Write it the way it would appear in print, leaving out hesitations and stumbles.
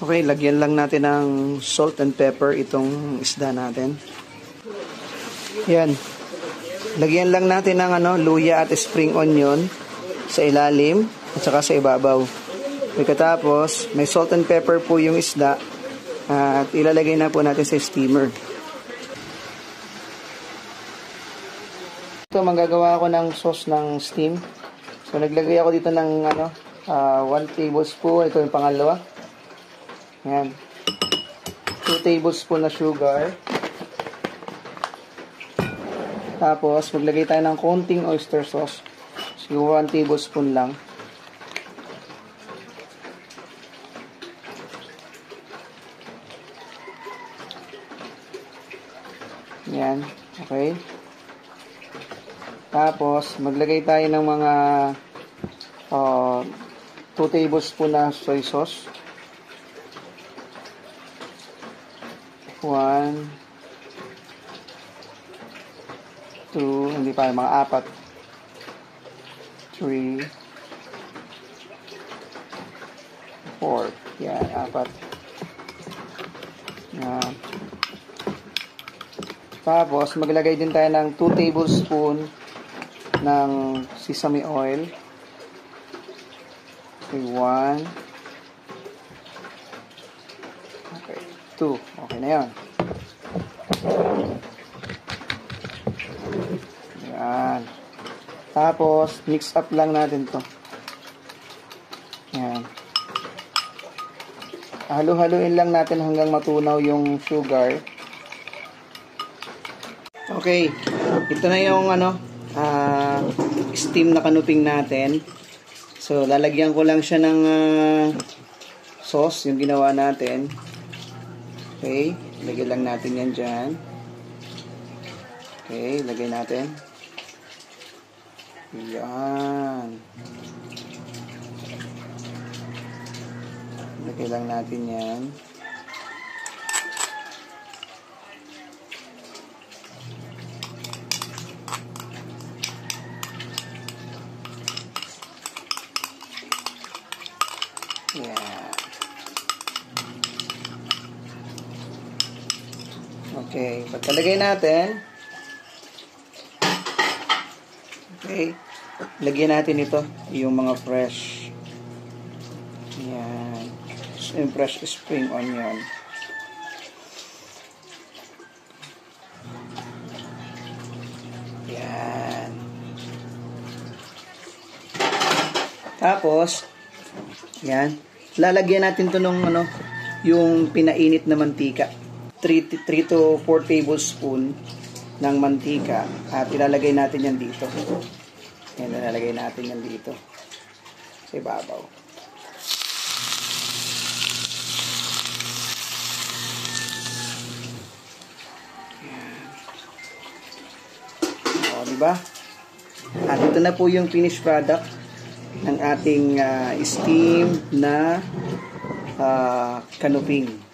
Okay, lagyan lang natin ng salt and pepper itong isda natin. Yan. Lagyan lang natin ng luya at spring onion sa ilalim at saka sa ibabaw. Pagkatapos, may salt and pepper po yung isda at ilalagay na po natin sa steamer. Ito, manggagawa ako ng sauce ng steam. So, naglagay ako dito ng 1 tablespoon. Ito yung pangalawa. Yan. 2 tablespoon na sugar. Tapos, maglagay tayo ng konting oyster sauce. Siguro 1 tablespoon lang. Yan. Okay. Tapos, maglagay tayo ng mga 2 tablespoon na soy sauce. 1, 2, hindi pa, mga 4, 3, 4. Yan, 4. Yan. Tapos, maglagay din tayo ng 2 tablespoon ng sesame oil. Okay, 1. Okay, 2. Okay na yan. Yan. Tapos, mix up lang natin to. Yan. Halo-haluin lang natin hanggang matunaw yung sugar. Okay. Ito na yung steam na kanuping natin. So, lalagyan ko lang siya ng sauce, yung ginawa natin. Okay. Lagyan lang natin yan dyan. Okay. Lagay natin. Yan. Lagay lang natin yan. Yan. Okay. Pagkalagay natin, okay, lagyan natin ito, yung mga fresh. Yan. Yung fresh spring onion. Yan. Tapos, yan. Lalagyan natin to nung yung pinainit na mantika. 3 to 4 tablespoon ng mantika at ilalagay natin yan dito. Yan, ilalagay natin yan dito sa ibabaw. Yan. O, diba? At ito na po yung finished product ng ating steam na kanuping.